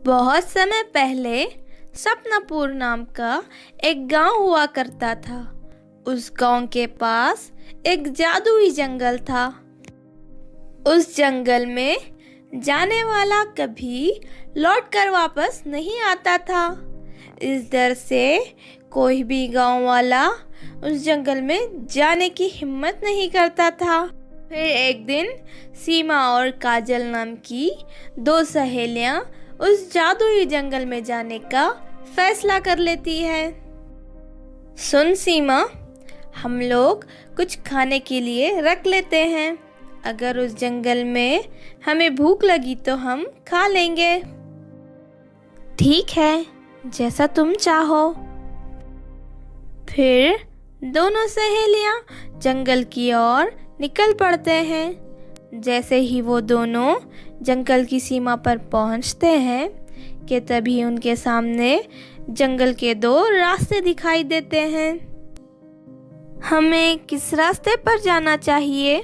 बहुत समय पहले सपनापुर नाम का एक गांव हुआ करता था। उस गांव के पास एक जादुई जंगल था। उस जंगल में जाने वाला कभी लौटकर वापस नहीं आता था। इस डर से कोई भी गांव वाला उस जंगल में जाने की हिम्मत नहीं करता था। फिर एक दिन सीमा और काजल नाम की दो सहेलियां उस जादुई जंगल में जाने का फैसला कर लेती है। सुन सीमा, हम लोग कुछ खाने के लिए रख लेते हैं। अगर उस जंगल में हमें भूख लगी तो हम खा लेंगे। ठीक है, जैसा तुम चाहो। फिर दोनों सहेलियां जंगल की ओर निकल पड़ते हैं। जैसे ही वो दोनों जंगल की सीमा पर पहुंचते हैं कि तभी उनके सामने जंगल के दो रास्ते दिखाई देते हैं। हमें किस रास्ते पर जाना चाहिए?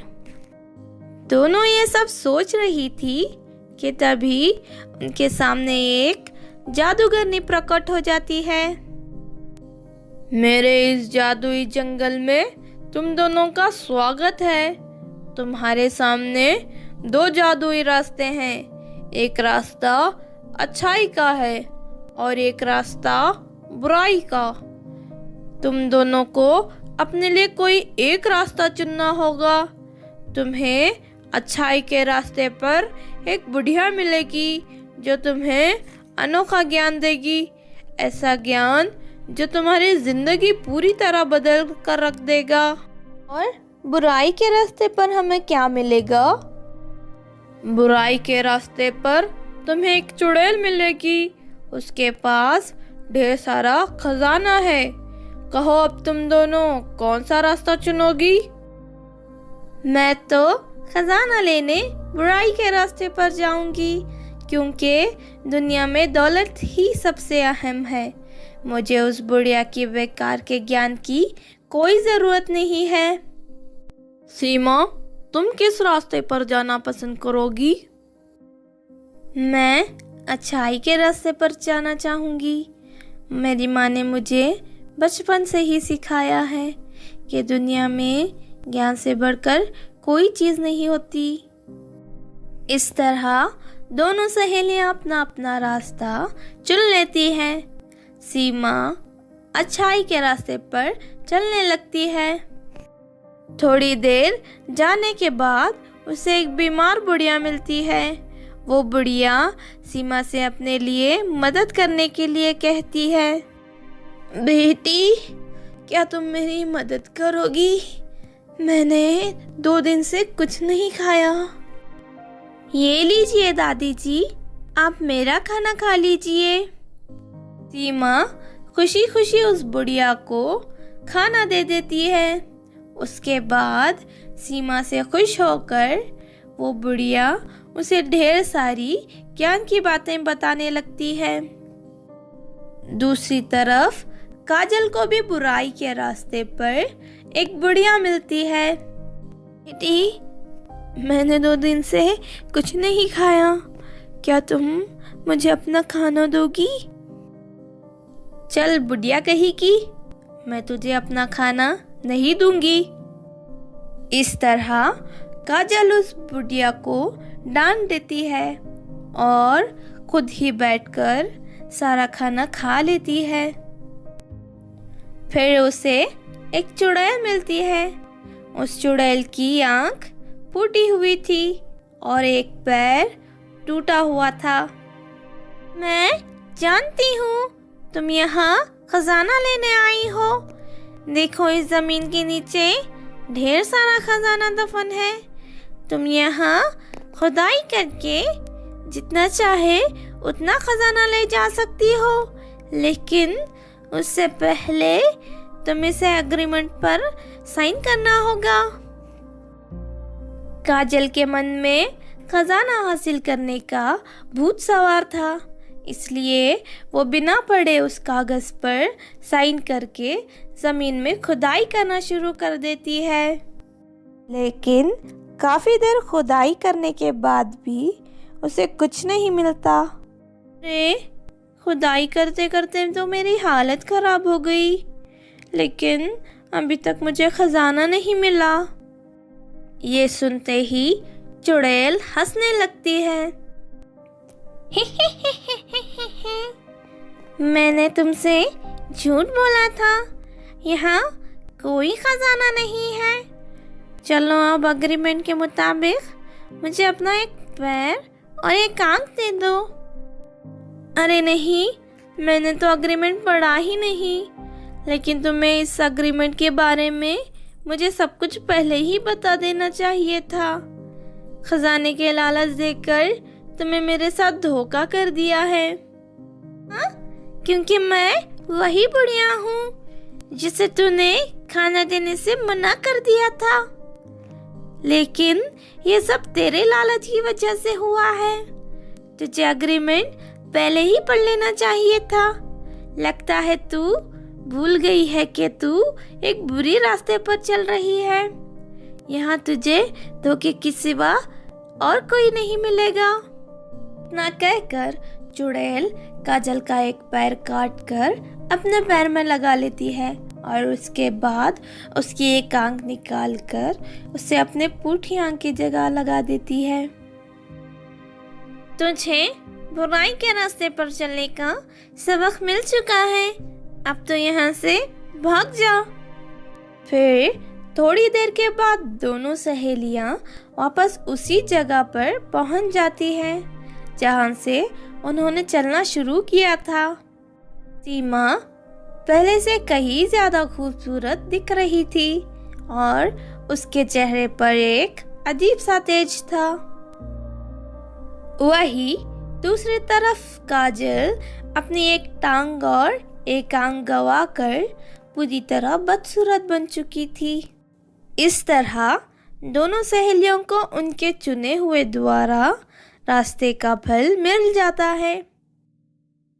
दोनों ये सब सोच रही थी कि तभी उनके सामने एक जादूगरनी प्रकट हो जाती है। मेरे इस जादुई जंगल में तुम दोनों का स्वागत है। तुम्हारे सामने दो जादुई रास्ते हैं। एक रास्ता अच्छाई का है और एक रास्ता बुराई का। तुम दोनों को अपने लिए कोई एक रास्ता चुनना होगा। तुम्हें अच्छाई के रास्ते पर एक बुढ़िया मिलेगी जो तुम्हें अनोखा ज्ञान देगी। ऐसा ज्ञान जो तुम्हारी जिंदगी पूरी तरह बदल कर रख देगा। और बुराई के रास्ते पर हमें क्या मिलेगा? बुराई के रास्ते पर तुम्हें एक चुड़ैल मिलेगी। उसके पास ढेर सारा खजाना है। कहो अब तुम दोनों कौन सा रास्ता चुनोगी? मैं तो खजाना लेने बुराई के रास्ते पर जाऊंगी, क्योंकि दुनिया में दौलत ही सबसे अहम है। मुझे उस बुढ़िया की बेकार के ज्ञान की कोई जरूरत नहीं है। सीमा, तुम किस रास्ते पर जाना पसंद करोगी? मैं अच्छाई के रास्ते पर जाना चाहूंगी। मेरी माँ ने मुझे बचपन से ही सिखाया है कि दुनिया में ज्ञान से बढ़कर कोई चीज नहीं होती। इस तरह दोनों सहेलियां अपना अपना रास्ता चुन लेती हैं। सीमा अच्छाई के रास्ते पर चलने लगती है। थोड़ी देर जाने के बाद उसे एक बीमार बुढ़िया मिलती है। वो बुढ़िया सीमा से अपने लिए मदद करने के लिए कहती है, बेटी, क्या तुम मेरी मदद करोगी? मैंने 2 दिन से कुछ नहीं खाया। ये लीजिए दादी जी, आप मेरा खाना खा लीजिए। सीमा खुशी खुशी उस बुढ़िया को खाना दे देती है। उसके बाद सीमा से खुश होकर वो बुढ़िया उसे ढेर सारी ज्ञान की बातें बताने लगती है। दूसरी तरफ काजल को भी बुराई के रास्ते पर एक बुढ़िया मिलती है। बेटी, मैंने 2 दिन से कुछ नहीं खाया। क्या तुम मुझे अपना खाना दोगी? चल बुढ़िया कही कि मैं तुझे अपना खाना नहीं दूंगी। इस तरह काजल उस बुढ़िया को डांट देती है और खुद ही बैठकर सारा खाना खा लेती है। फिर उसे एक चुड़ैल मिलती है। उस चुड़ैल की आंख फूटी हुई थी और एक पैर टूटा हुआ था। मैं जानती हूँ तुम यहाँ खजाना लेने आई हो। देखो, इस जमीन के नीचे ढेर सारा खजाना दफन है। तुम यहाँ खुदाई करके जितना चाहे उतना खजाना ले जा सकती हो, लेकिन उससे पहले तुम इसे एग्रीमेंट पर साइन करना होगा। काजल के मन में खजाना हासिल करने का भूत सवार था, इसलिए वो बिना पढ़े उस कागज पर साइन करके जमीन में खुदाई करना शुरू कर देती है। लेकिन काफी देर खुदाई करने के बाद भी उसे कुछ नहीं मिलता। अरे खुदाई करते करते तो मेरी हालत ख़राब हो गई, लेकिन अभी तक मुझे खजाना नहीं मिला। ये सुनते ही चुड़ैल हंसने लगती है। मैंने तुमसे झूठ बोला था, यहाँ कोई खजाना नहीं है। चलो अब अग्रीमेंट के मुताबिक मुझे अपना एक पैर और एक आंख दे दो। अरे नहीं, मैंने तो अग्रीमेंट पढ़ा ही नहीं, लेकिन तुम्हें इस अग्रीमेंट के बारे में मुझे सब कुछ पहले ही बता देना चाहिए था। खजाने के लालच देकर तुम्हें मेरे साथ धोखा कर दिया है। हाँ? क्योंकि मैं वही बुढ़िया हूँ जिसे तूने खाना देने से मना कर दिया था, लेकिन ये सब तेरे लालच की वजह से हुआ है। तुझे अग्रीमेंट पहले ही पढ़ लेना चाहिए था। लगता है तू भूल गई है कि तू एक बुरी रास्ते पर चल रही है। यहाँ तुझे धोखे के सिवा और कोई नहीं मिलेगा। ना कहकर चुड़ैल काजल का एक पैर काट कर अपने पैर में लगा लेती है और उसके बाद उसकी एक आंख निकाल कर उसे अपने पूठी आंख की जगह लगा देती है। तुझे बुराई के रास्ते पर चलने का सबक मिल चुका है, अब तो यहाँ से भाग जा। फिर थोड़ी देर के बाद दोनों सहेलियां वापस उसी जगह पर पहुंच जाती हैं जहां से उन्होंने चलना शुरू किया था। सीमा पहले से कहीं ज्यादा खूबसूरत दिख रही थी और उसके चेहरे पर एक अजीब सा तेज था। वही दूसरी तरफ काजल अपनी एक टांग और एक आंख गंवाकर पूरी तरह बदसूरत बन चुकी थी। इस तरह दोनों सहेलियों को उनके चुने हुए द्वारा रास्ते का फल मिल जाता है।